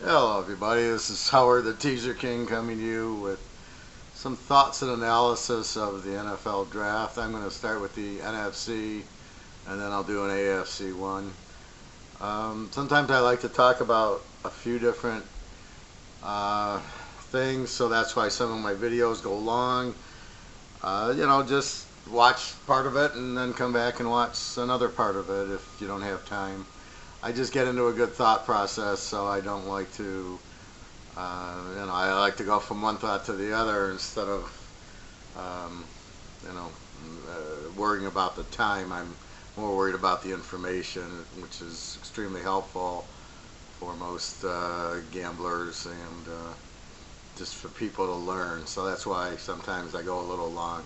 Hello everybody, this is Howard the Teaserking coming to you with some thoughts and analysis of the NFL draft. I'm going to start with the NFC and then I'll do an AFC one. Sometimes I like to talk about a few different things, so that's why some of my videos go long. Just watch part of it and then come back and watch another part of it if you don't have time. I just get into a good thought process, so I don't like to, I like to go from one thought to the other instead of, worrying about the time. I'm more worried about the information, which is extremely helpful for most gamblers and just for people to learn. So that's why sometimes I go a little long.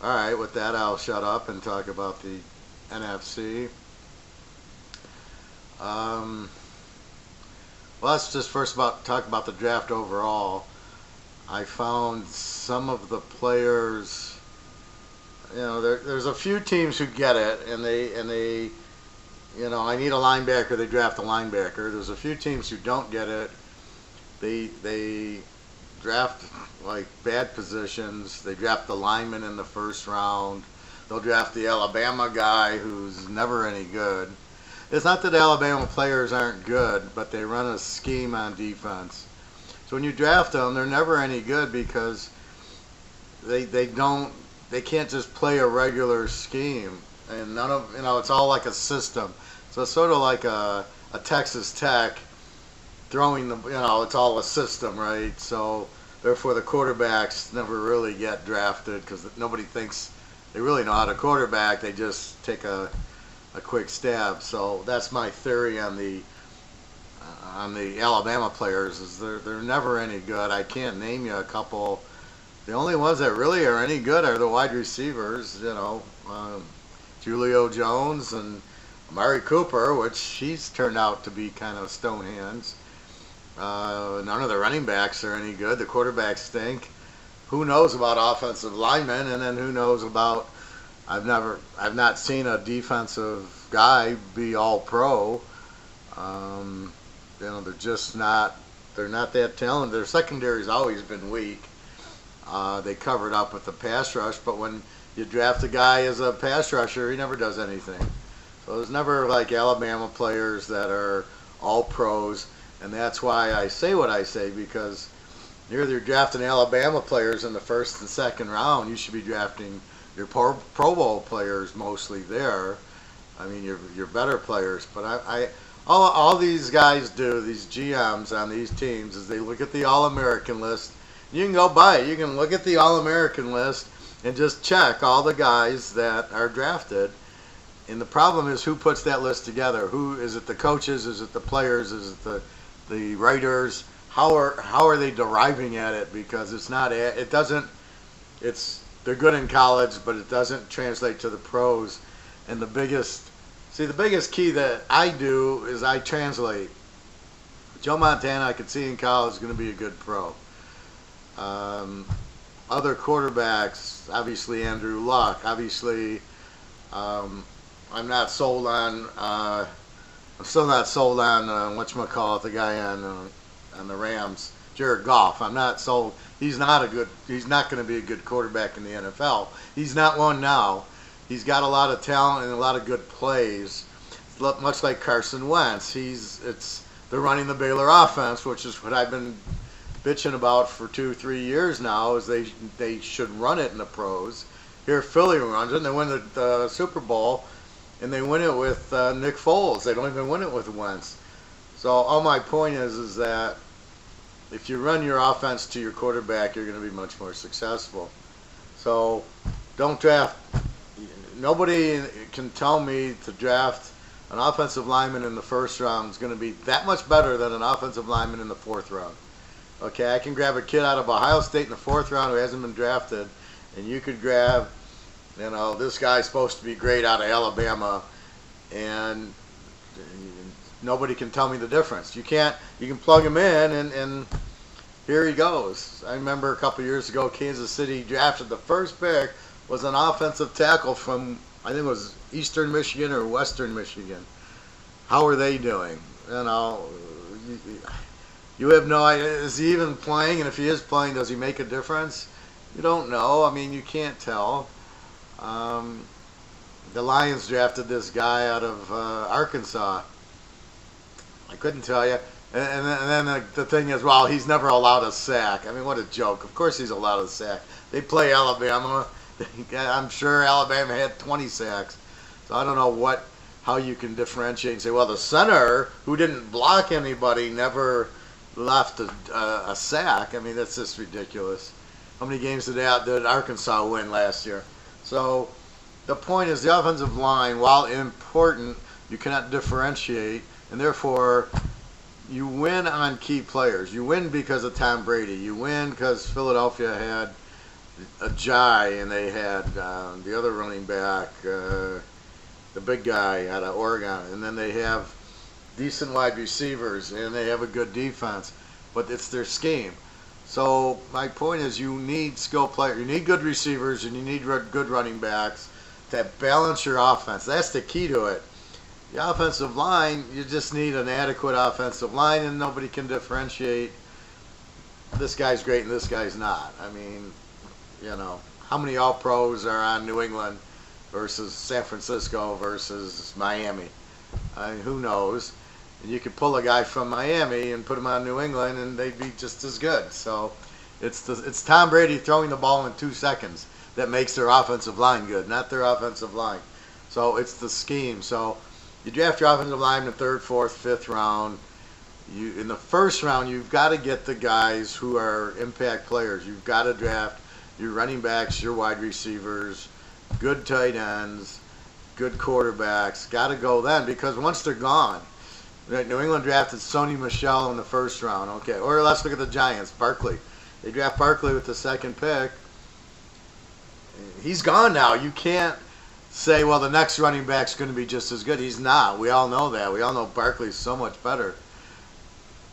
All right, with that, I'll shut up and talk about the NFC. Let's just first talk about the draft overall. I found some of the players, there's a few teams who get it, and they I need a linebacker, they draft a linebacker. There's a few teams who don't get it. They draft like bad positions. They draft the lineman in the first round. They'll draft the Alabama guy who's never any good. It's not that Alabama players aren't good, but they run a scheme on defense. So when you draft them, they're never any good because they can't just play a regular scheme, and none of it's all like a system. So it's sort of like a Texas Tech throwing the it's all a system, right? So therefore the quarterbacks never really get drafted because nobody thinks they really know how to quarterback. They just take a quick stab. So that's my theory on the Alabama players, is they're never any good. I can't name you a couple. The only ones that really are any good are the wide receivers, Julio Jones and Amari Cooper, which he's turned out to be kind of stone hands. None of the running backs are any good. The quarterbacks stink. Who knows about offensive linemen, and then who knows about I've not seen a defensive guy be all pro. They're just not that talented. Their secondary's always been weak. They covered up with the pass rush, but when you draft a guy as a pass rusher, he never does anything. So there's never like Alabama players that are all pros, and that's why I say what I say, because you're drafting Alabama players in the first and second round. You should be drafting your Pro Bowl players mostly there. I mean, your better players. But all these guys do, these GMs on these teams, is they look at the All-American list. You can go by it. You can look at the All-American list and just check all the guys that are drafted. And the problem is, who puts that list together? Who is it? The coaches? Is it the players? Is it the writers? How are they deriving at it? Because they're good in college, but it doesn't translate to the pros. And the biggest key that I do is I translate. Joe Montana, I could see in college, is going to be a good pro. Other quarterbacks, obviously Andrew Luck. Obviously, I'm not sold on. I'm still not sold on whatchamacallit, the guy on the Rams, Jared Goff. I'm not sold. He's not going to be a good quarterback in the NFL. He's not one now. He's got a lot of talent and a lot of good plays, much like Carson Wentz. They're running the Baylor offense, which is what I've been bitching about for 2-3 years now, is they should run it in the pros. Here Philly runs it, and they win the Super Bowl, and they win it with Nick Foles. They don't even win it with Wentz. So all my point is that if you run your offense to your quarterback, you're going to be much more successful. So don't draft. Nobody can tell me to draft an offensive lineman in the first round is going to be that much better than an offensive lineman in the fourth round. Okay, I can grab a kid out of Ohio State in the fourth round who hasn't been drafted, and you could grab, this guy's supposed to be great out of Alabama, and nobody can tell me the difference. You can plug him in, and here he goes. I remember a couple years ago, Kansas City drafted the first pick was an offensive tackle from, I think it was Eastern Michigan or Western Michigan. How are they doing? You have no idea. Is he even playing? And if he is playing, does he make a difference? You don't know. I mean, you can't tell. Um, the Lions drafted this guy out of Arkansas. I couldn't tell you. And then the thing is, well, he's never allowed a sack. I mean, what a joke. Of course he's allowed a sack. They play Alabama. I'm sure Alabama had 20 sacks. So I don't know how you can differentiate and say, well, the center who didn't block anybody never left a sack. I mean, that's just ridiculous. How many games did Arkansas win last year? So the point is the offensive line, while important, you cannot differentiate, and therefore you win on key players. You win because of Tom Brady. You win because Philadelphia had Ajay, and they had the other running back, the big guy out of Oregon, and then they have decent wide receivers, and they have a good defense, but it's their scheme. So my point is you need skilled players, you need good receivers, and you need good running backs to balance your offense. That's the key to it. The offensive line, you just need an adequate offensive line, and nobody can differentiate this guy's great and this guy's not. I mean, how many All-Pros are on New England versus San Francisco versus Miami? I mean, who knows? And you could pull a guy from Miami and put him on New England, and they'd be just as good. So it's Tom Brady throwing the ball in 2 seconds that makes their offensive line good, not their offensive line. So it's the scheme. So you draft your offensive line in the 3rd, 4th, 5th round. In the 1st round, you've got to get the guys who are impact players. You've got to draft your running backs, your wide receivers, good tight ends, good quarterbacks. Got to go then, because once they're gone, New England drafted Sony Michel in the 1st round. Okay, or let's look at the Giants. Barkley. They draft Barkley with the 2nd pick. He's gone now. You can't say, well, the next running back's going to be just as good. He's not. We all know that. We all know Barkley's so much better.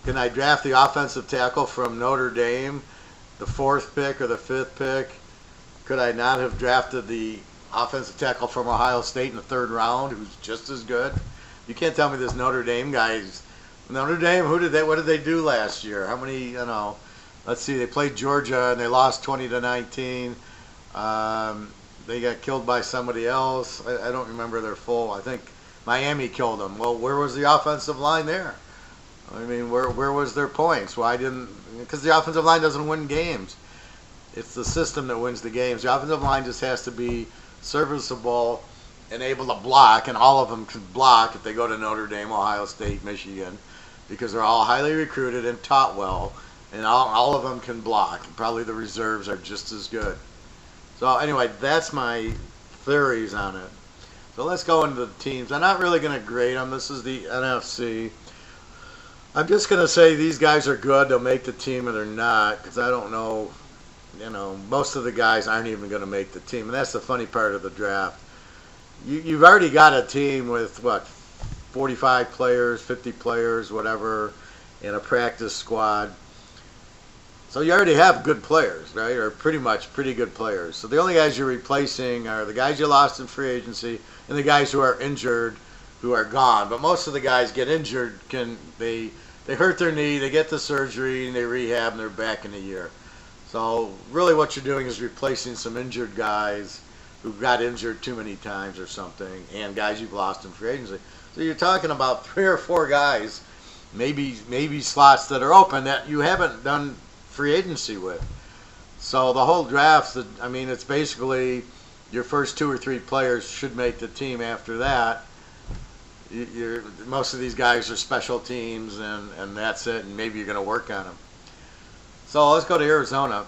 Can I draft the offensive tackle from Notre Dame, the 4th pick or the 5th pick? Could I not have drafted the offensive tackle from Ohio State in the 3rd round who's just as good? You can't tell me this Notre Dame guy's... Notre Dame, what did they do last year? How many, let's see, they played Georgia and they lost 20-19. They got killed by somebody else. I don't remember their full. I think Miami killed them. Well, where was the offensive line there? I mean, where was their points? Why didn't... Because the offensive line doesn't win games. It's the system that wins the games. The offensive line just has to be serviceable and able to block, and all of them can block if they go to Notre Dame, Ohio State, Michigan, because they're all highly recruited and taught well, and all of them can block. Probably the reserves are just as good. So anyway, that's my theories on it. So let's go into the teams. I'm not really going to grade them. This is the NFC. I'm just going to say these guys are good. They'll make the team or they're not, because I don't know. Most of the guys aren't even going to make the team, and that's the funny part of the draft. You've already got a team with, 45 players, 50 players, whatever, in a practice squad. So you already have good players, right, or pretty good players. So the only guys you're replacing are the guys you lost in free agency and the guys who are injured, who are gone. But most of the guys get injured, they hurt their knee, they get the surgery, and they rehab, and they're back in a year. So really what you're doing is replacing some injured guys who got injured too many times or something, and guys you've lost in free agency. So you're talking about 3 or 4 guys, maybe slots that are open that you haven't done free agency with. So the whole draft, it's basically your first 2 or 3 players should make the team. After that, most of these guys are special teams, and that's it, and maybe you're going to work on them. So let's go to Arizona.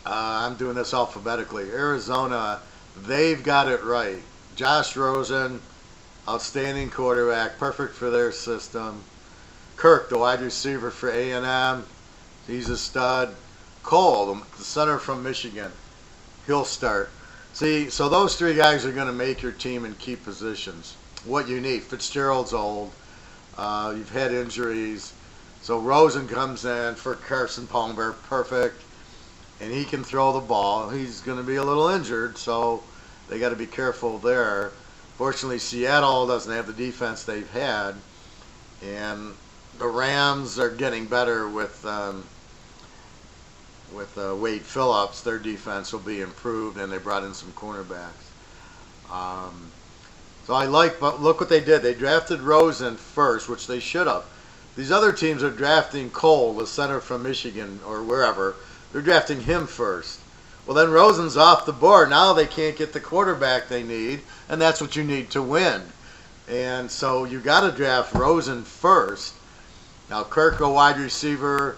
I'm doing this alphabetically. Arizona, they've got it right. Josh Rosen, outstanding quarterback, perfect for their system. Kirk, the wide receiver for A&M, he's a stud. Cole, the center from Michigan, he'll start. See, so those 3 guys are going to make your team in key positions. What you need. Fitzgerald's old. You've had injuries. So Rosen comes in for Carson Palmer, perfect. And he can throw the ball. He's going to be a little injured, so they got to be careful there. Fortunately, Seattle doesn't have the defense they've had, and the Rams are getting better with Wade Phillips. Their defense will be improved, and they brought in some cornerbacks. Um, so I like, but look what they did. They drafted Rosen first, which they should have. These other teams are drafting Cole, the center from Michigan or wherever. They're drafting him first. Well, then Rosen's off the board. Now they can't get the quarterback they need, and that's what you need to win. And so you got to draft Rosen first. Now Kirk, a wide receiver,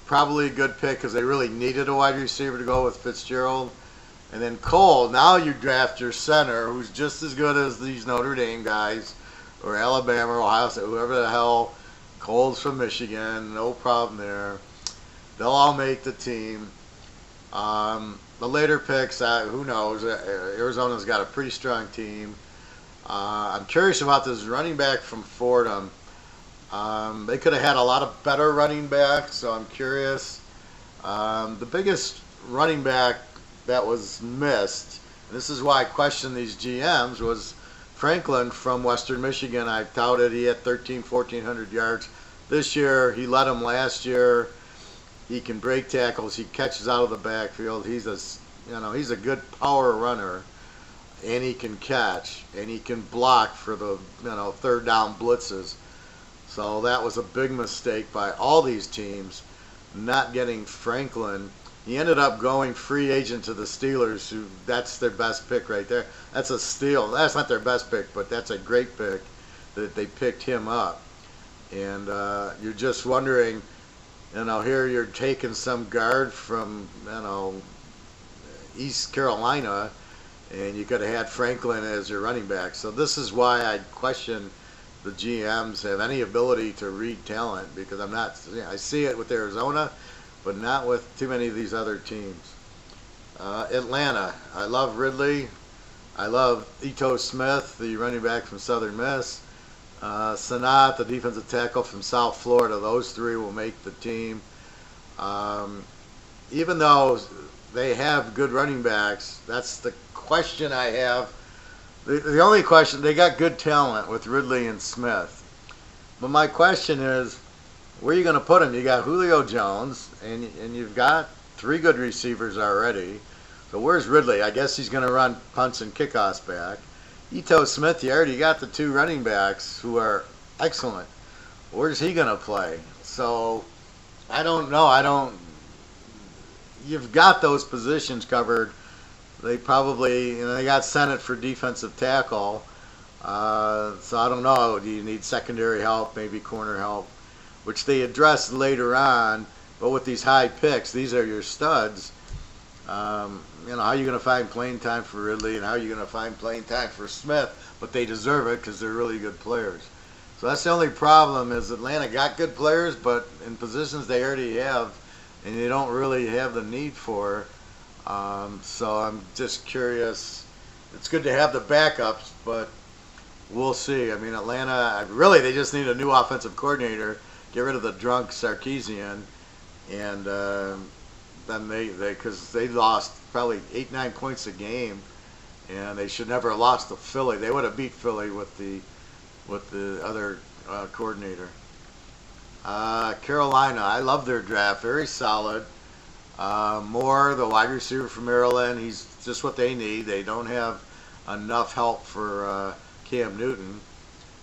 probably a good pick because they really needed a wide receiver to go with Fitzgerald. And then Cole, now you draft your center, who's just as good as these Notre Dame guys, or Alabama, or Ohio State, whoever the hell. Cole's from Michigan, no problem there. They'll all make the team. The later picks, who knows? Arizona's got a pretty strong team. I'm curious about this running back from Fordham. They could have had a lot of better running backs, so I'm curious. The biggest running back that was missed, and this is why I questioned these GMs, was Franklin from Western Michigan. I touted he had 1,400 yards this year. He led them last year. He can break tackles. He catches out of the backfield. He's a good power runner, and he can catch, and he can block for the third down blitzes. So that was a big mistake by all these teams, not getting Franklin. He ended up going free agent to the Steelers, who that's their best pick right there. That's a steal. That's not their best pick, but that's a great pick that they picked him up. And you're just wondering, here you're taking some guard from, East Carolina, and you could have had Franklin as your running back. So this is why I question the GMs have any ability to read talent, because I see it with Arizona, but not with too many of these other teams. Atlanta, I love Ridley. I love Ito Smith, the running back from Southern Miss. Sanat, the defensive tackle from South Florida. Those three will make the team. Even though they have good running backs, that's the question I have. The only question, they got good talent with Ridley and Smith. But my question is, where are you going to put them? You got Julio Jones, and you've got three good receivers already. So where's Ridley? I guess he's going to run punts and kickoffs back. Ito Smith, you already got the two running backs who are excellent. Where's he going to play? So I don't know. You've got those positions covered. They probably, they got Senate for defensive tackle. So I don't know. Do you need secondary help, maybe corner help, which they address later on. But with these high picks, these are your studs. How are you going to find playing time for Ridley, and how are you going to find playing time for Smith? But they deserve it because they're really good players. So that's the only problem is Atlanta got good players, but in positions they already have, and they don't really have the need for. So I'm just curious. It's good to have the backups, but we'll see. I mean, Atlanta, really, they just need a new offensive coordinator, get rid of the drunk Sarkisian, and then because they lost probably 8-9 points a game, and they should never have lost to Philly. They would have beat Philly with the other coordinator. Carolina, I love their draft, very solid. Moore, the wide receiver from Maryland, he's just what they need. They don't have enough help for Cam Newton.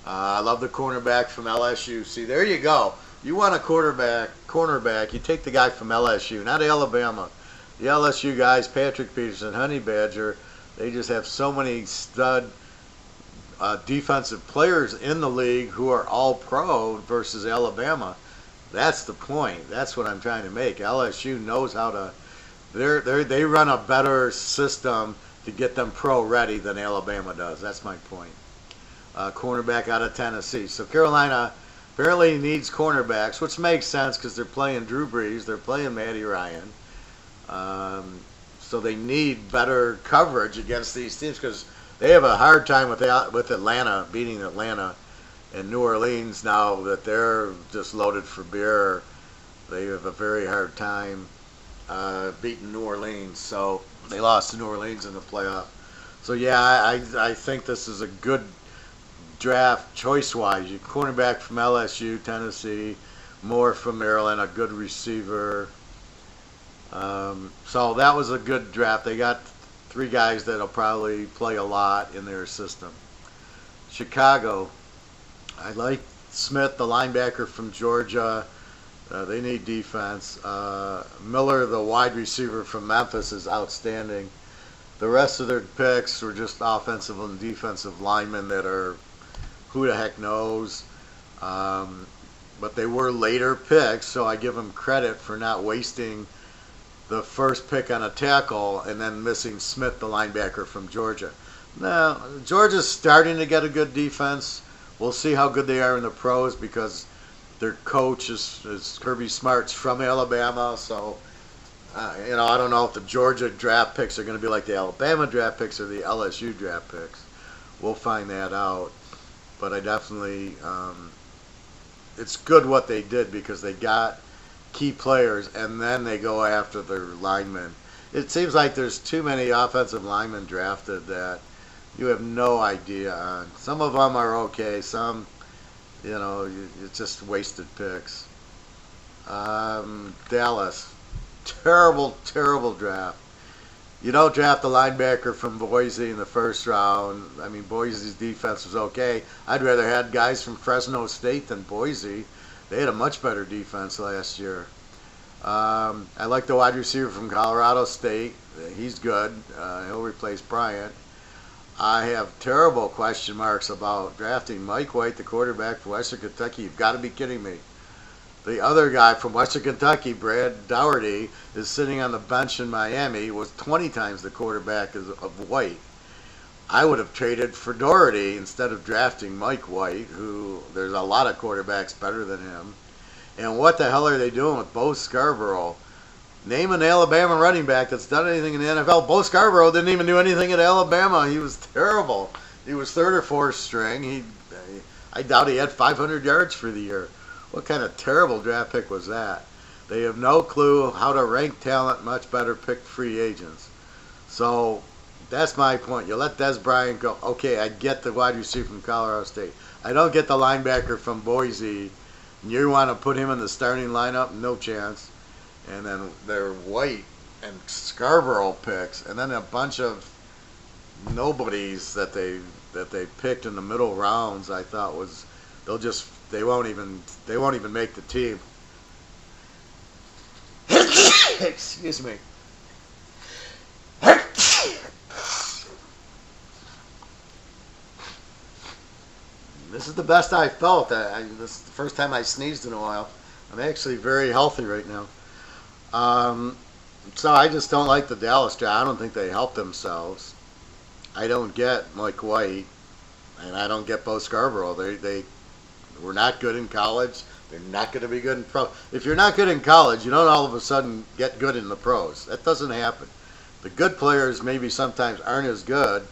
I love the cornerback from LSU. See, there you go. You want a cornerback, you take the guy from LSU, not Alabama. The LSU guys, Patrick Peterson, Honey Badger, they just have so many stud defensive players in the league who are all pro versus Alabama. That's the point. That's what I'm trying to make. LSU knows how to. They run a better system to get them pro ready than Alabama does. That's my point. Cornerback out of Tennessee. So Carolina apparently needs cornerbacks, which makes sense because they're playing Drew Brees, they're playing Matty Ryan. So they need better coverage against these teams because they have a hard time with Atlanta, beating Atlanta. And New Orleans, now that they're just loaded for beer, they have a very hard time beating New Orleans. So they lost to New Orleans in the playoff. So yeah, I think this is a good draft choice-wise. You cornerback from LSU, Tennessee, Moore from Maryland, a good receiver. So that was a good draft. They got 3 guys that'll probably play a lot in their system. Chicago, I like Smith, the linebacker from Georgia. They need defense. Miller, the wide receiver from Memphis, is outstanding. The rest of their picks were just offensive and defensive linemen that are who the heck knows. But they were later picks, so I give them credit for not wasting the first pick on a tackle and then missing Smith, the linebacker from Georgia. Now, Georgia's starting to get a good defense. We'll see how good they are in the pros because their coach is Kirby Smart's from Alabama. So, I don't know if the Georgia draft picks are going to be like the Alabama draft picks or the LSU draft picks. We'll find that out. But I definitely, it's good what they did because they got key players and then they go after their linemen. It seems like there's too many offensive linemen drafted that you have no idea on. Some of them are okay. Some, it's just wasted picks. Dallas, terrible, terrible draft. You don't draft a linebacker from Boise in the first round. I mean, Boise's defense was okay. I'd rather had guys from Fresno State than Boise. They had a much better defense last year. I like the wide receiver from Colorado State. He's good. He'll replace Bryant. I have terrible question marks about drafting Mike White, the quarterback from Western Kentucky. You've got to be kidding me. The other guy from Western Kentucky, Brad Dougherty, is sitting on the bench in Miami, was 20 times the quarterback of White. I would have traded for Dougherty instead of drafting Mike White, who there's a lot of quarterbacks better than him. And what the hell are they doing with Bo Scarborough? Name an Alabama running back that's done anything in the NFL. Bo Scarborough didn't even do anything at Alabama. He was terrible. He was third or fourth string. I doubt he had 500 yards for the year. What kind of terrible draft pick was that? They have no clue how to rank talent, much better pick free agents. So that's my point. You let Des Bryant go. Okay, I get the wide receiver from Colorado State. I don't get the linebacker from Boise. You want to put him in the starting lineup? No chance. And then their White and Scarborough picks, and then a bunch of nobodies that they picked in the middle rounds. I thought they won't even make the team. Excuse me. This is the best I felt. This is the first time I sneezed in a while. I'm actually very healthy right now. So I just don't like the Dallas draft. I don't think they helped themselves. I don't get Mike White, and I don't get Bo Scarborough. They were not good in college. They're not going to be good in pro. If you're not good in college, you don't all of a sudden get good in the pros. That doesn't happen. The good players maybe sometimes aren't as good,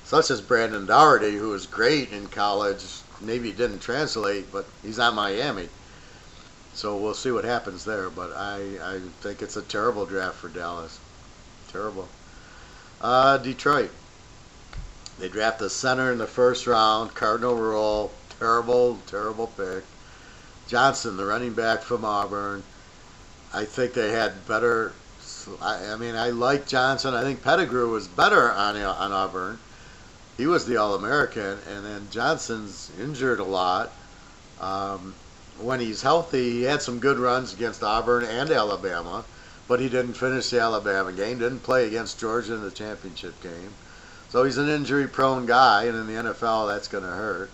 such as Brandon Dougherty, who was great in college. Maybe he didn't translate, but he's on Miami. So we'll see what happens there. But I think it's a terrible draft for Dallas. Terrible. Detroit. They draft a center in the first round. Cardinal Rule. Terrible, terrible pick. Johnson, the running back from Auburn. I think they had better. I like Johnson. I think Pettigrew was better on Auburn. He was the All-American, and then Johnson's injured a lot. When he's healthy, he had some good runs against Auburn and Alabama, but he didn't finish the Alabama game, didn't play against Georgia in the championship game. So he's an injury-prone guy, and in the NFL, that's going to hurt.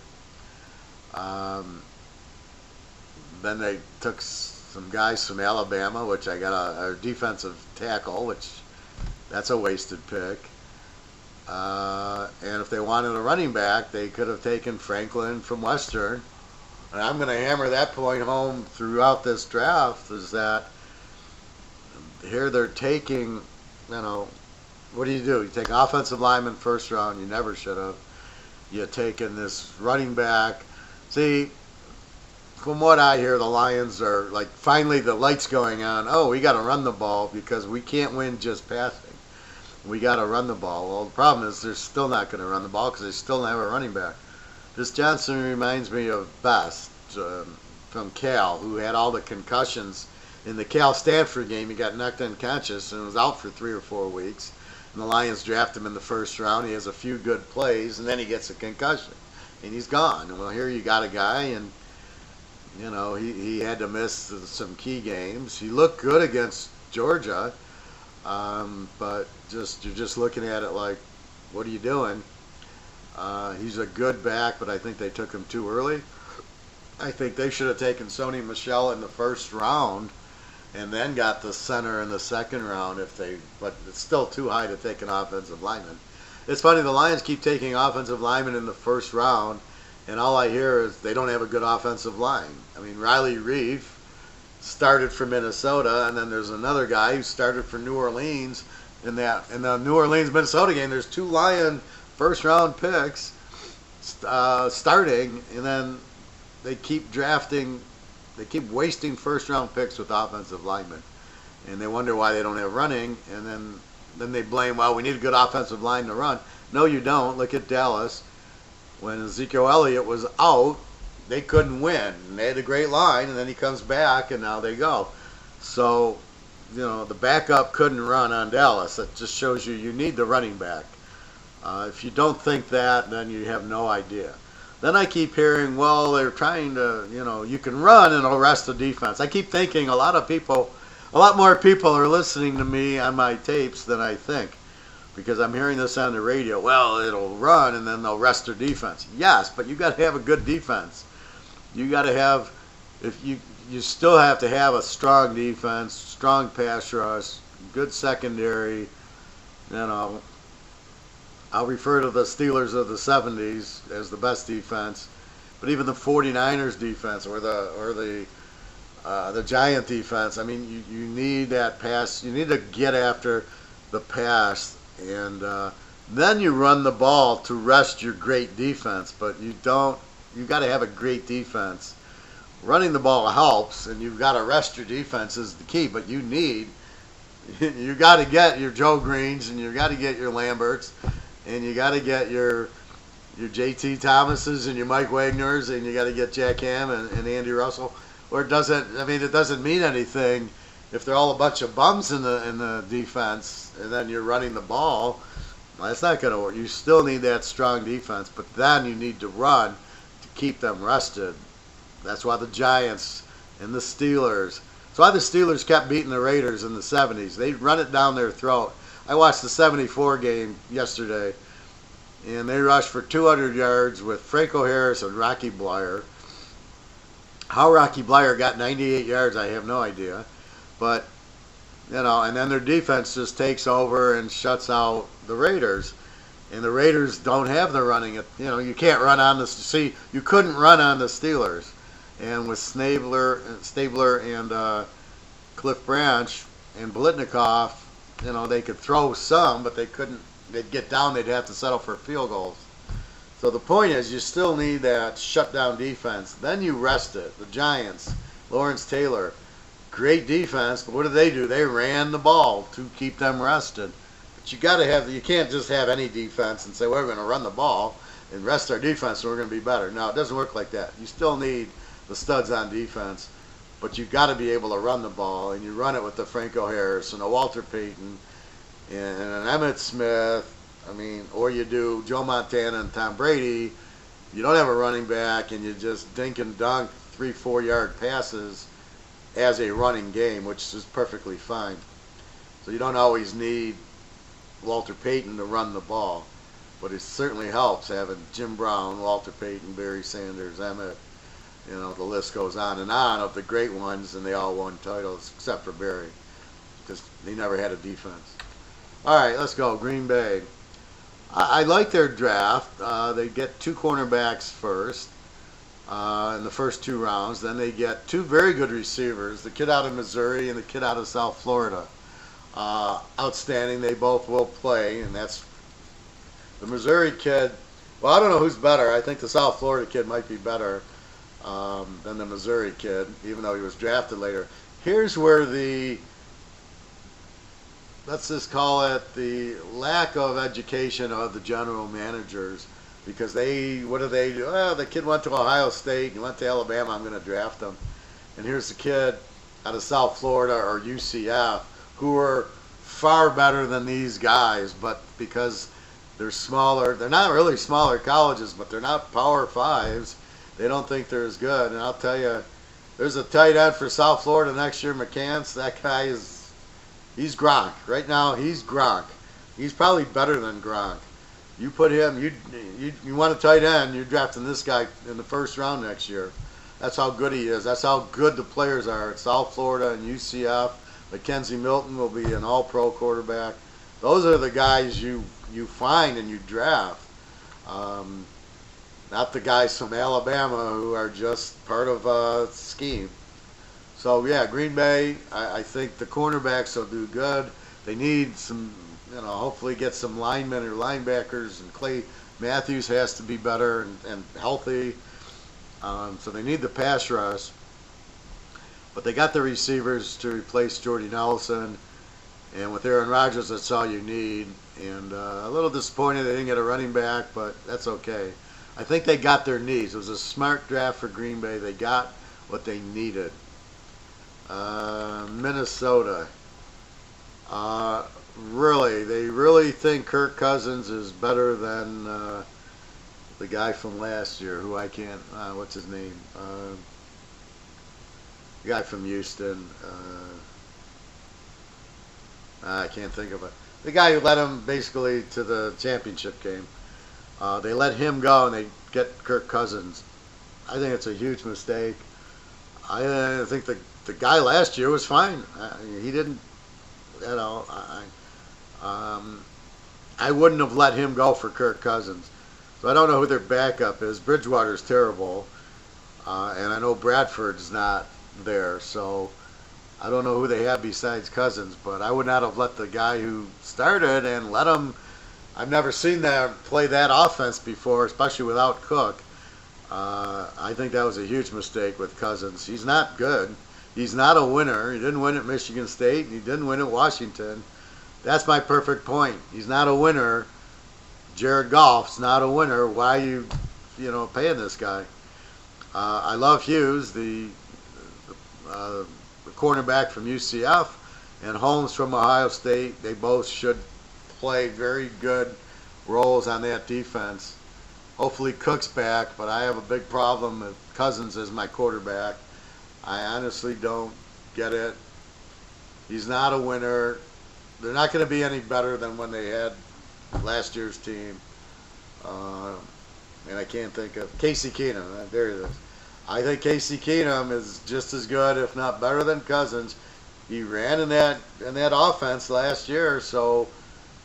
Then they took some guys from Alabama, which I got a defensive tackle, which that's a wasted pick. And if they wanted a running back, they could have taken Franklin from Western. And I'm going to hammer that point home throughout this draft, is that here they're taking, what do? You take offensive lineman first round, you never should have. You taken this running back. See, from what I hear, the Lions are like, finally the light's going on. Oh, we got to run the ball because we can't win just passing. We got to run the ball. Well, the problem is they're still not going to run the ball because they still don't have a running back. This Johnson reminds me of Best from Cal, who had all the concussions in the Cal-Stanford game. He got knocked unconscious and was out for 3 or 4 weeks. And the Lions draft him in the first round. He has a few good plays, and then he gets a concussion, and he's gone. Well, here you got a guy, and he had to miss some key games. He looked good against Georgia, but you're just looking at it like, what are you doing? He's a good back, but I think they took him too early. I think they should have taken Sony Michel in the first round and then got the center in the second round but it's still too high to take an offensive lineman. It's funny, the Lions keep taking offensive linemen in the first round, and all I hear is they don't have a good offensive line. I mean, Riley Reef started for Minnesota, and then there's another guy who started for New Orleans. In the New Orleans-Minnesota game, there's 2 Lion first-round picks starting, and then they keep drafting. They keep wasting first-round picks with offensive linemen, and they wonder why they don't have running. And then they blame, well, we need a good offensive line to run. No, you don't. Look at Dallas. When Ezekiel Elliott was out, they couldn't win. And they had a great line, and then he comes back, and now they go. So, the backup couldn't run on Dallas. That just shows you need the running back. If you don't think that, then you have no idea. Then I keep hearing, well, they're trying to, you can run and arrest the defense. I keep thinking a lot more people are listening to me on my tapes than I think, because I'm hearing this on the radio. Well, it'll run and then they'll rest their defense. Yes, but you got to have a good defense. You got to have, you still have to have a strong defense, strong pass rush, good secondary. I'll refer to the Steelers of the 70s as the best defense, but even the 49ers defense or the Giant defense. I mean, you need that pass. You need to get after the pass, and then you run the ball to rest your great defense. But you don't. You got to have a great defense. Running the ball helps, and you've got to rest your defense is the key. But you got to get your Joe Greens, and you got to get your Lamberts. And you got to get your J.T. Thomases and your Mike Wagners, and you got to get Jack Ham and Andy Russell. Or it doesn't mean anything if they're all a bunch of bums in the defense, and then you're running the ball. Well, that's not going to work. You still need that strong defense, but then you need to run to keep them rested. That's why the Giants and the Steelers. That's why the Steelers kept beating the Raiders in the 70s. They'd run it down their throat. I watched the 74 game yesterday, and they rushed for 200 yards with Franco Harris and Rocky Bleier. How Rocky Bleier got 98 yards, I have no idea. But, and then their defense just takes over and shuts out the Raiders. And the Raiders don't have the running. You can't run on you couldn't run on the Steelers. And with Stabler and Cliff Branch and Biletnikoff, they could throw some, but they couldn't. They'd get down. They'd have to settle for field goals. So the point is, you still need that shutdown defense. Then you rest it. The Giants, Lawrence Taylor, great defense, but what did they do? They ran the ball to keep them rested. But you can't just have any defense and say, well, we're going to run the ball and rest our defense and we're going to be better. No, it doesn't work like that. You still need the studs on defense. But you've got to be able to run the ball, and you run it with the Franco Harris and a Walter Payton and an Emmitt Smith. Or you do Joe Montana and Tom Brady. You don't have a running back, and you just dink and dunk 3-4 yard passes as a running game, which is perfectly fine. So you don't always need Walter Payton to run the ball, but it certainly helps having Jim Brown, Walter Payton, Barry Sanders, Emmitt. The list goes on of the great ones, and they all won titles except for Barry because they never had a defense. All right, let's go. Green Bay. I like their draft. They get 2 cornerbacks first in the first 2 rounds. Then they get 2 very good receivers, the kid out of Missouri and the kid out of South Florida. Outstanding. They both will play, and that's the Missouri kid. Well, I don't know who's better. I think the South Florida kid might be better than the Missouri kid, even though he was drafted later. Here's where let's just call it the lack of education of the general managers because what do they do? Well, the kid went to Ohio State, he went to Alabama, I'm going to draft him. And here's the kid out of South Florida or UCF who are far better than these guys, but because they're smaller, they're not really smaller colleges, but they're not Power Fives. They don't think they're as good. And I'll tell you, there's a tight end for South Florida next year, McCants. That guy he's Gronk. Right now, he's Gronk. He's probably better than Gronk. You put him, you want a tight end, you're drafting this guy in the first round next year. That's how good he is. That's how good the players are at South Florida and UCF. Mackenzie Milton will be an all-pro quarterback. Those are the guys you find and you draft. Not the guys from Alabama who are just part of a scheme. So, yeah, Green Bay, I think the cornerbacks will do good. They need some, hopefully get some linemen or linebackers, and Clay Matthews has to be better and healthy. So they need the pass rush. But they got the receivers to replace Jordy Nelson. And with Aaron Rodgers, that's all you need. And a little disappointed they didn't get a running back, but that's okay. I think they got their needs. It was a smart draft for Green Bay. They got what they needed. Minnesota. They really think Kirk Cousins is better than the guy from last year, who I can't, what's his name? The guy from Houston. I can't think of it. The guy who led them basically to the championship game. They let him go and they get Kirk Cousins. I think it's a huge mistake. I think the guy last year was fine. He didn't, I wouldn't have let him go for Kirk Cousins. So I don't know who their backup is. Bridgewater's terrible. And I know Bradford's not there. So I don't know who they have besides Cousins. But I would not have let the guy who started and let him. I've never seen them play that offense before, especially without Cook. I think that was a huge mistake with Cousins. He's not good. He's not a winner. He didn't win at Michigan State, and he didn't win at Washington. That's my perfect point. He's not a winner. Jared Goff's not a winner. Why are you, paying this guy? I love Hughes, the cornerback from UCF, and Holmes from Ohio State. They both should play very good roles on that defense. Hopefully Cook's back, but I have a big problem with Cousins as my quarterback. I honestly don't get it. He's not a winner. They're not going to be any better than when they had last year's team. And I can't think of Casey Keenum. There it is. I think Casey Keenum is just as good, if not better, than Cousins. He ran in that offense last year, so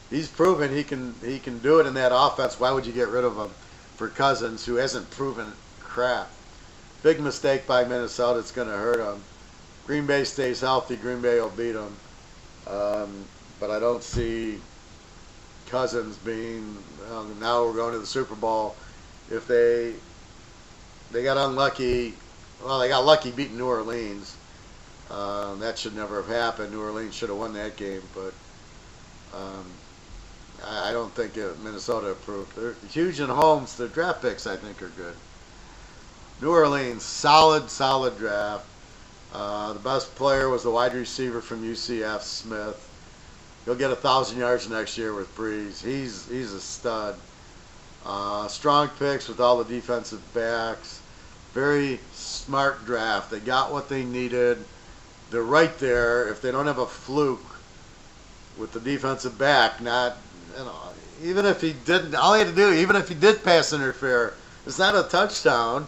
he's proven he can do it in that offense. Why would you get rid of him for Cousins, who hasn't proven crap? Big mistake by Minnesota. It's going to hurt them. Green Bay stays healthy. Green Bay will beat them. But I don't see Cousins being. Now we're going to the Super Bowl. If they got unlucky, they got lucky beating New Orleans. That should never have happened. New Orleans should have won that game, but I don't think Minnesota approved. They're Hughes and Holmes. Their draft picks, I think, are good. New Orleans, solid draft. The best player was the wide receiver from UCF, Smith. He'll get 1,000 yards next year with Breeze. He's a stud. Strong picks with all the defensive backs. Very smart draft. They got what they needed. They're right there. If they don't have a fluke with the defensive back, even if he didn't, all he had to do, even if he did pass interfere, it's not a touchdown.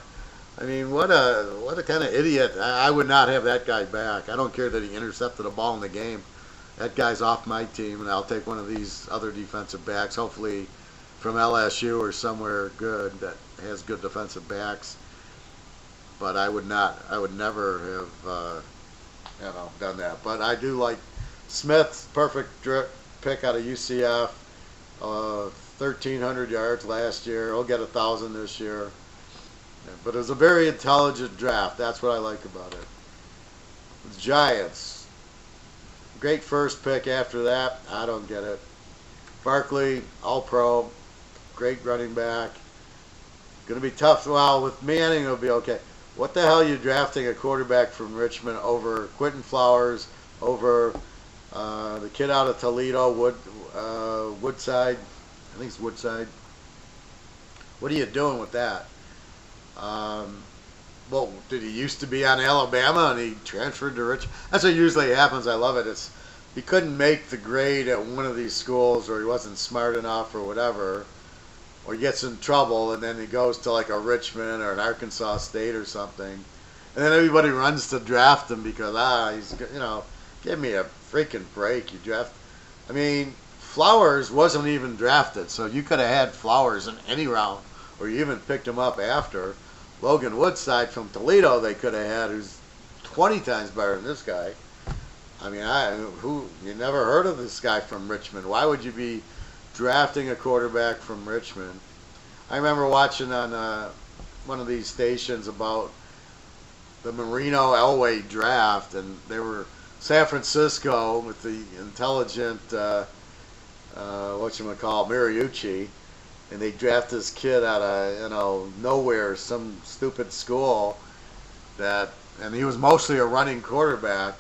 I mean, what a kind of idiot. I would not have that guy back. I don't care that he intercepted a ball in the game. That guy's off my team, and I'll take one of these other defensive backs, hopefully from LSU or somewhere good that has good defensive backs. But I would never have, done that. But I do like Smith's perfect pick out of UCF. 1,300 yards last year. He'll get 1,000 this year. But it was a very intelligent draft. That's what I like about it. The Giants. Great first pick after that. I don't get it. Barkley, all-pro. Great running back. Going to be tough. Well, with Manning, it'll be okay. What the hell are you drafting a quarterback from Richmond over Quentin Flowers, over the kid out of Toledo, Woodside? I think it's Woodside. What are you doing with that? Well, did he used to be on Alabama and he transferred to Richmond? That's what usually happens. I love it. It's he couldn't make the grade at one of these schools, or he wasn't smart enough, or whatever, or he gets in trouble, and then he goes to like a Richmond or an Arkansas State or something, and then everybody runs to draft him because he's give me a freaking break. You draft, I mean, Flowers wasn't even drafted, so you could have had Flowers in any round, or you even picked him up after. Logan Woodside from Toledo they could have had, who's 20 times better than this guy. I mean, you never heard of this guy from Richmond. Why would you be drafting a quarterback from Richmond? I remember watching on one of these stations about the Marino Elway draft, and they were San Francisco with the intelligent, Mariucci, and they draft this kid out of nowhere, some stupid school and he was mostly a running quarterback,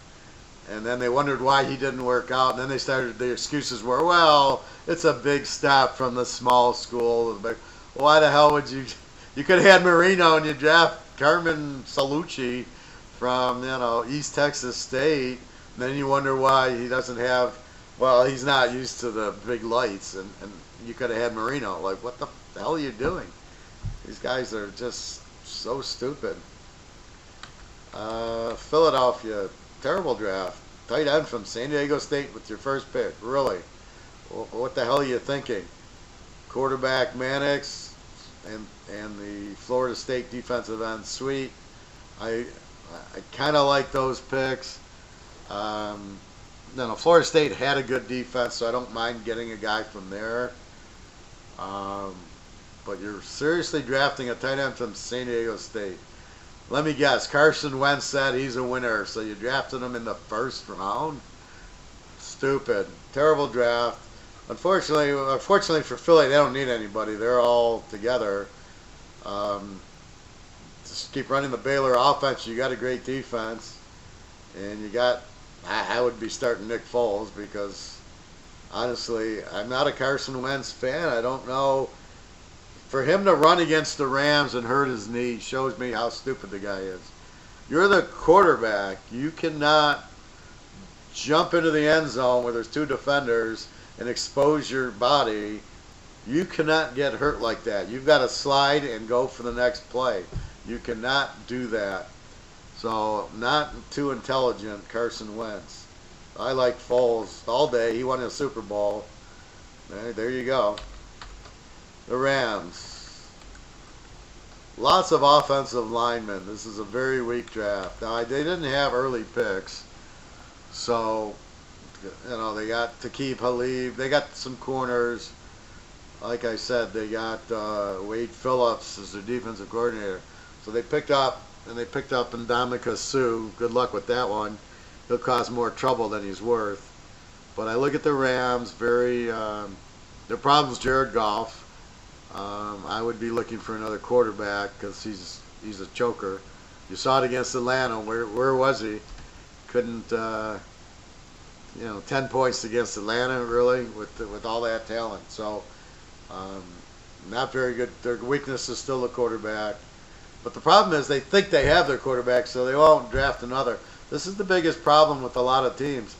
and then they wondered why he didn't work out, and then the excuses were, well, it's a big step from the small school. Why the hell would you could have had Marino and you draft Carmen Salucci from East Texas State, and then you wonder why he doesn't have, well, he's not used to the big lights, and you could have had Marino. Like, what the hell are you doing? These guys are just so stupid. Philadelphia, terrible draft. Tight end from San Diego State with your first pick. Really? What the hell are you thinking? Quarterback Mannix and the Florida State defensive end Sweet. I kind of like those picks. Florida State had a good defense, so I don't mind getting a guy from there. But you're seriously drafting a tight end from San Diego State. Let me guess. Carson Wentz said he's a winner, so you drafted him in the first round? Stupid. Terrible draft. Unfortunately for Philly, they don't need anybody. They're all together. Just keep running the Baylor offense. You got a great defense. And you got... I would be starting Nick Foles because, honestly, I'm not a Carson Wentz fan. I don't know. For him to run against the Rams and hurt his knee shows me how stupid the guy is. You're the quarterback. You cannot jump into the end zone where there's two defenders and expose your body. You cannot get hurt like that. You've got to slide and go for the next play. You cannot do that. So, not too intelligent, Carson Wentz. I like Foles all day. He won a Super Bowl. There you go. The Rams. Lots of offensive linemen. This is a very weak draft. Now, they didn't have early picks. So, they got Takib Halib. They got some corners. Like I said, they got Wade Phillips as their defensive coordinator. So they picked up Ndamukong Suh. Good luck with that one. He'll cause more trouble than he's worth. But I look at the Rams, their problem's Jared Goff. I would be looking for another quarterback because he's a choker. You saw it against Atlanta. Where was he? Couldn't 10 points against Atlanta, really, with all that talent. So not very good. Their weakness is still the quarterback. But the problem is they think they have their quarterback, so they won't draft another. This is the biggest problem with a lot of teams.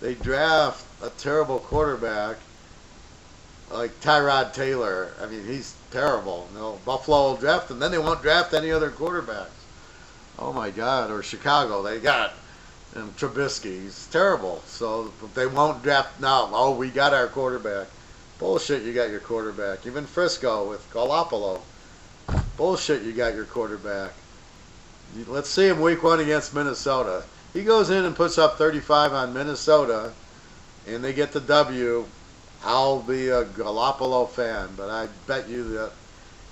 They draft a terrible quarterback like Tyrod Taylor. I mean, he's terrible. Buffalo will draft him, then they won't draft any other quarterbacks. Oh my God! Or Chicago, they got Trubisky. He's terrible. So they won't draft now. Oh, we got our quarterback. Bullshit! You got your quarterback. Even Frisco with Garoppolo. Bullshit! You got your quarterback. Let's see him week 1 against Minnesota. He goes in and puts up 35 on Minnesota, and they get the W. I'll be a Garoppolo fan, but I bet you that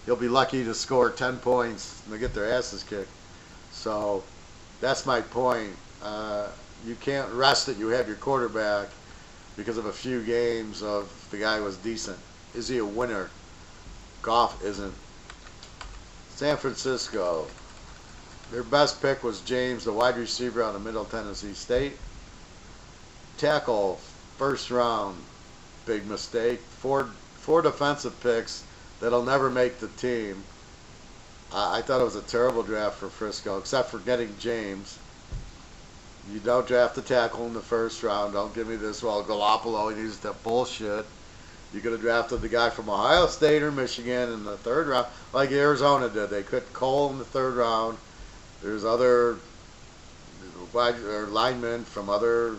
he'll be lucky to score 10 points and they get their asses kicked. So that's my point. You can't rest that you have your quarterback because of a few games of the guy was decent. Is he a winner? Goff isn't. San Francisco. Their best pick was James, the wide receiver out of Middle Tennessee State. Tackle, first round, big mistake. Four defensive picks that'll never make the team. I thought it was a terrible draft for Frisco, except for getting James. You don't draft a tackle in the first round. Don't give me this, well, Garoppolo, he needs that bullshit. You could have drafted the guy from Ohio State or Michigan in the third round, like Arizona did. They cut Cole in the third round. There's other linemen from other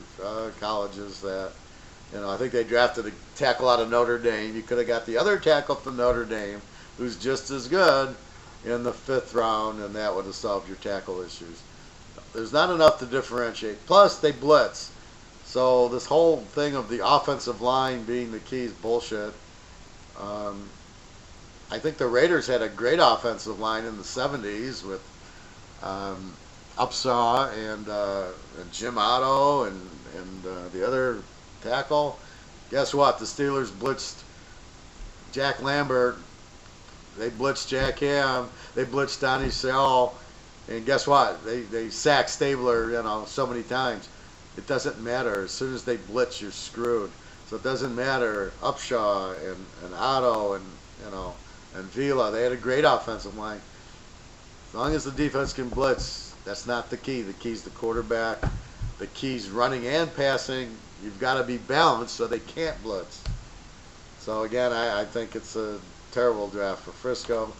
colleges that, I think they drafted a tackle out of Notre Dame. You could have got the other tackle from Notre Dame, who's just as good, in the fifth round, and that would have solved your tackle issues. There's not enough to differentiate. Plus, they blitz. So this whole thing of the offensive line being the key is bullshit. I think the Raiders had a great offensive line in the 70s with Upshaw and Jim Otto and the other tackle. Guess what? The Steelers blitzed Jack Lambert. They blitzed Jack Ham. They blitzed Donnie Sale. And guess what? They sacked Stabler, so many times. It doesn't matter. As soon as they blitz, you're screwed. So it doesn't matter. Upshaw and Otto and Vila, they had a great offensive line. As long as the defense can blitz, that's not the key. The key's the quarterback. The key's running and passing. You've got to be balanced so they can't blitz. So again, I think it's a terrible draft for Frisco.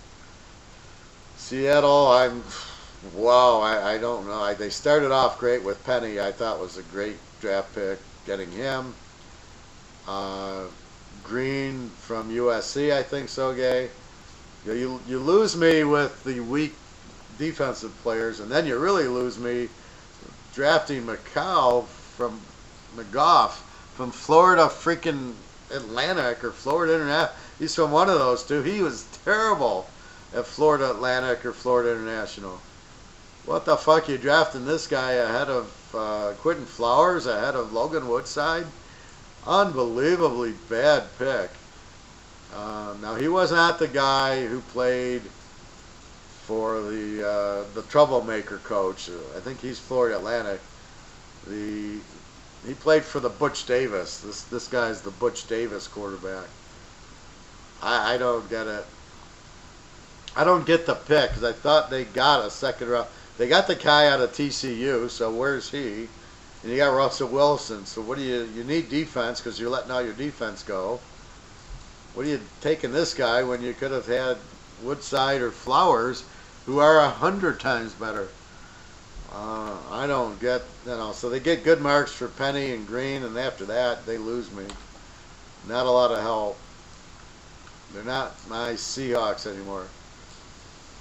Seattle, I don't know. They started off great with Penny. I thought was a great draft pick, getting him. Green from USC, I think so, Gay. You lose me with the weak defensive players, and then you really lose me drafting McGough from Florida freaking Atlantic or Florida International. He's from one of those two. He was terrible at Florida Atlantic or Florida International. What the fuck, you drafting this guy ahead of Quentin Flowers, ahead of Logan Woodside? Unbelievably bad pick. Now, he was not the guy who played for the troublemaker coach. I think he's Florida Atlantic. He played for the Butch Davis. This guy's the Butch Davis quarterback. I don't get it. I don't get the pick because I thought they got a second round. They got the guy out of TCU, so where's he? And you got Russell Wilson. So what do you need defense because you're letting all your defense go. What are you taking this guy when you could have had Woodside or Flowers, who are 100 times better? I don't get, so they get good marks for Penny and Green, and after that, they lose me. Not a lot of help. They're not my Seahawks anymore.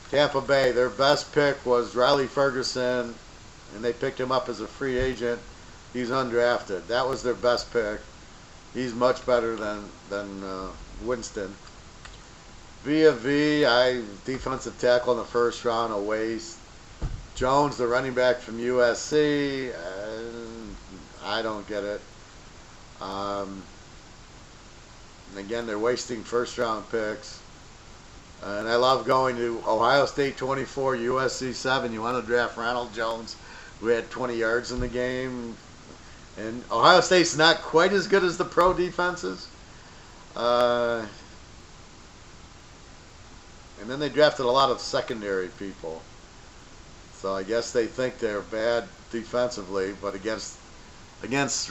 Tampa Bay, their best pick was Riley Ferguson, and they picked him up as a free agent. He's undrafted. That was their best pick. He's much better than Winston. Defensive tackle in the first round, a waste. Jones, the running back from USC, I don't get it. Again, they're wasting first-round picks. And I love going to Ohio State 24, USC 7. You want to draft Ronald Jones, who had 20 yards in the game. And Ohio State's not quite as good as the pro defenses. And then they drafted a lot of secondary people. So I guess they think they're bad defensively, but against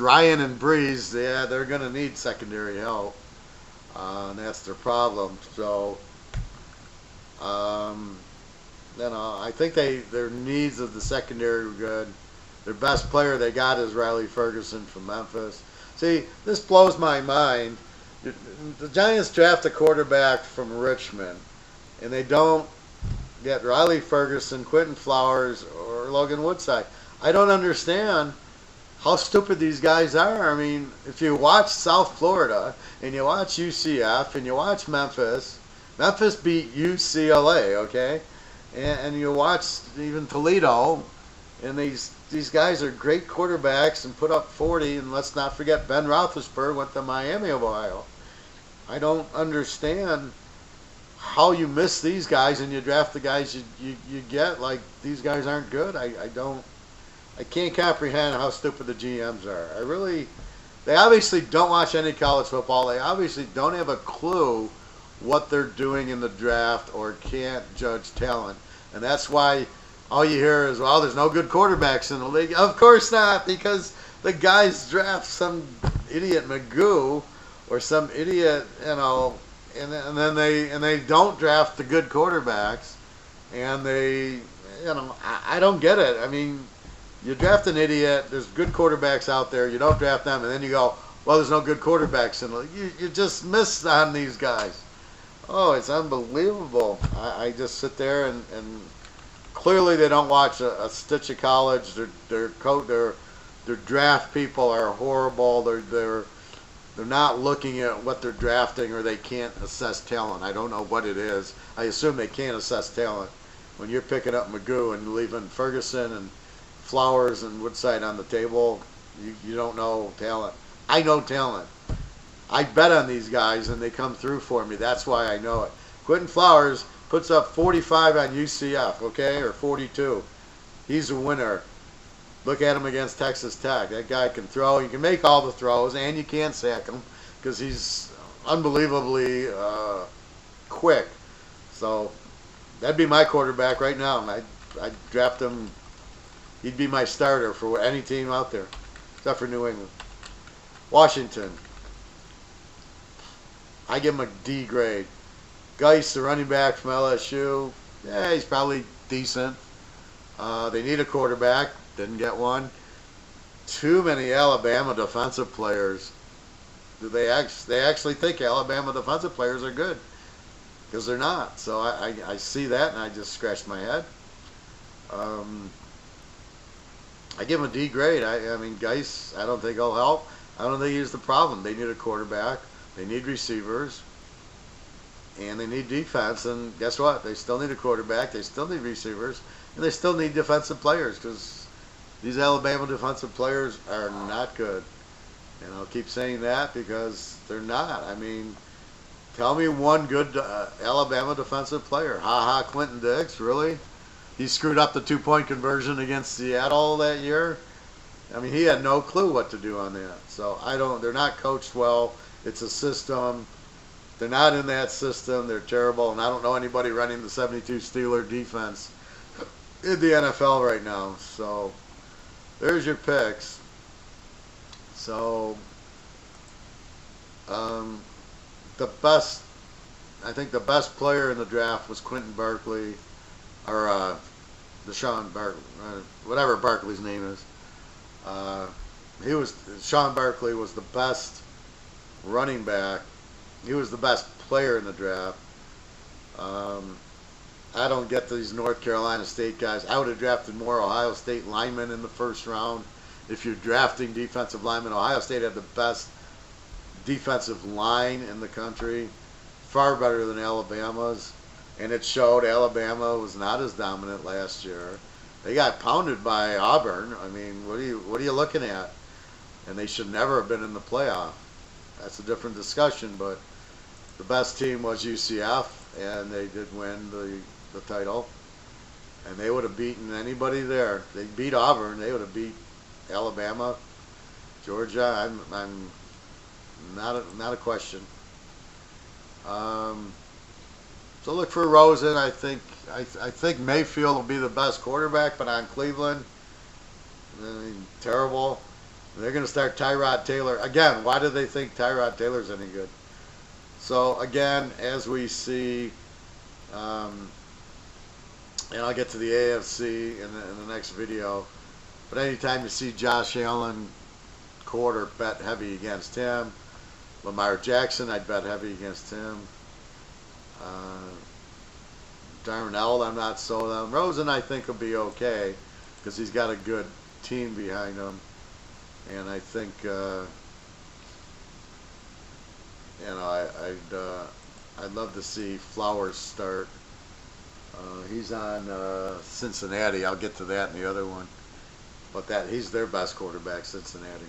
Ryan and Breeze, they're going to need secondary help. And that's their problem. So, I think their needs of the secondary were good. Their best player they got is Riley Ferguson from Memphis. See, this blows my mind. The Giants draft a quarterback from Richmond, and they don't get Riley Ferguson, Quentin Flowers, or Logan Woodside. I don't understand how stupid these guys are. I mean, if you watch South Florida, and you watch UCF, and you watch Memphis beat UCLA, okay? And you watch even Toledo, and these guys are great quarterbacks and put up 40, and let's not forget Ben Roethlisberger went to Miami of Ohio. I don't understand how you miss these guys and you draft the guys you get. Like, these guys aren't good. I can't comprehend how stupid the GMs are. They obviously don't watch any college football. They obviously don't have a clue what they're doing in the draft or can't judge talent. And that's why all you hear is, well, there's no good quarterbacks in the league. Of course not, because the guys draft some idiot Magoo or some idiot, and then they don't draft the good quarterbacks, and I don't get it. I mean, you draft an idiot. There's good quarterbacks out there. You don't draft them, and then you go, well, there's no good quarterbacks in the league. You just missed on these guys. Oh, it's unbelievable. I just sit there and clearly they don't watch a stitch of college. Their draft people are horrible. They're not looking at what they're drafting, or they can't assess talent. I don't know what it is. I assume they can't assess talent. When you're picking up Magoo and leaving Ferguson and Flowers and Woodside on the table, you don't know talent. I know talent. I bet on these guys and they come through for me. That's why I know it. Quentin Flowers puts up 45 on UCF, okay, or 42. He's a winner. Look at him against Texas Tech. That guy can throw. He can make all the throws, and you can't sack him because he's unbelievably quick. So that'd be my quarterback right now. I'd draft him. He'd be my starter for any team out there, except for New England. Washington. I give him a D grade. Geis, the running back from LSU, yeah, he's probably decent. They need a quarterback. Didn't get one. Too many Alabama defensive players. They actually think Alabama defensive players are good, because they're not. So I see that and I just scratch my head. I give him a D grade. I mean, Geis, I don't think he'll help. I don't think he's the problem. They need a quarterback. They need receivers. And they need defense. And guess what? They still need a quarterback. They still need receivers. And they still need defensive players, because these Alabama defensive players are not good. And I'll keep saying that because they're not. I mean, tell me one good Alabama defensive player. Quentin Diggs, really? He screwed up the 2-point conversion against Seattle that year. I mean, he had no clue what to do on that. So they're not coached well. It's a system. They're not in that system. They're terrible. And I don't know anybody running the 72 Steeler defense in the NFL right now. So there's your picks. So I think the best player in the draft was Quentin Barkley, or Deshaun Barkley, whatever Barkley's name is. Sean Barkley was the best running back. He was the best player in the draft. I don't get these North Carolina State guys. I would have drafted more Ohio State linemen in the first round. If you're drafting defensive linemen, Ohio State had the best defensive line in the country, far better than Alabama's, and it showed. Alabama was not as dominant last year. They got pounded by Auburn. I mean, what are you looking at? And they should never have been in the playoff. That's a different discussion, but the best team was UCF, and they did win the title. And they would have beaten anybody there. They beat Auburn. They would have beat Alabama, Georgia. I'm not a question. So look for Rosen. I think Mayfield will be the best quarterback, but on Cleveland, I mean, terrible. They're going to start Tyrod Taylor again. Why do they think Tyrod Taylor's any good? So again, as we see, and I'll get to the AFC in the next video. But anytime you see Josh Allen quarter, bet heavy against him. Lamar Jackson, I'd bet heavy against him. Darnell, I'm not sold on. Rosen, I think, will be okay because he's got a good team behind him. And I think, I'd love to see Flowers start. He's on Cincinnati. I'll get to that in the other one. But he's their best quarterback, Cincinnati's.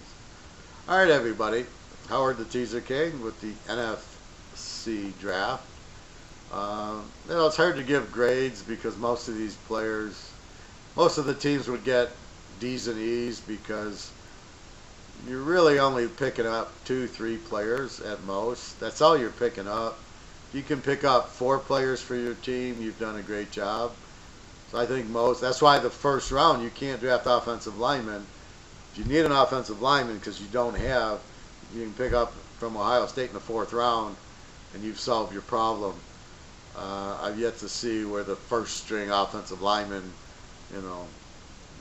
All right, everybody. Howard the Teaser King with the NFC draft. It's hard to give grades because most of these players, most of the teams would get D's and E's because you're really only picking up 2, 3 players at most. That's all you're picking up. If you can pick up 4 players for your team, you've done a great job. So I think that's why the first round you can't draft offensive linemen. If you need an offensive lineman because you don't have, you can pick up from Ohio State in the 4th round and you've solved your problem. I've yet to see where the first string offensive lineman, you know,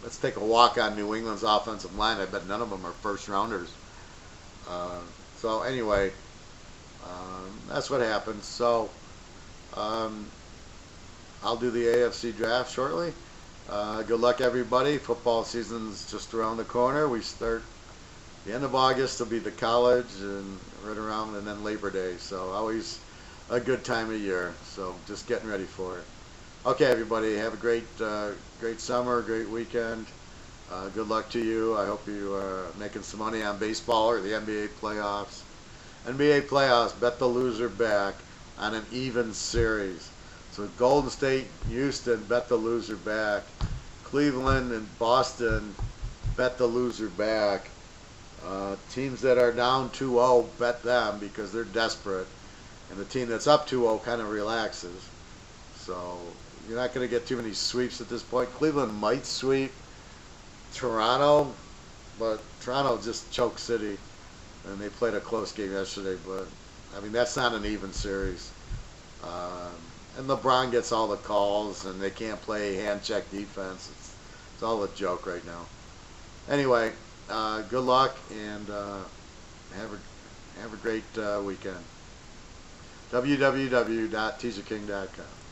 let's take a walk on New England's offensive line. I bet none of them are first rounders. So anyway, that's what happens. So I'll do the AFC draft shortly. Good luck, everybody. Football season's just around the corner. We start the end of August. Will be the college and right around, and then Labor Day. So always a good time of year. So just getting ready for it. Okay, everybody, have a great summer, great weekend. Good luck to you. I hope you are making some money on baseball or the NBA playoffs. NBA playoffs, bet the loser back on an even series. So Golden State, Houston, bet the loser back. Cleveland and Boston, bet the loser back. Teams that are down 2-0, bet them because they're desperate. And the team that's up 2-0 kind of relaxes. So you're not going to get too many sweeps at this point. Cleveland might sweep Toronto, but Toronto just choked City. And they played a close game yesterday. But, I mean, that's not an even series. And LeBron gets all the calls, and they can't play hand-check defense. It's all a joke right now. Anyway, good luck, and have a great weekend. www.teaserking.com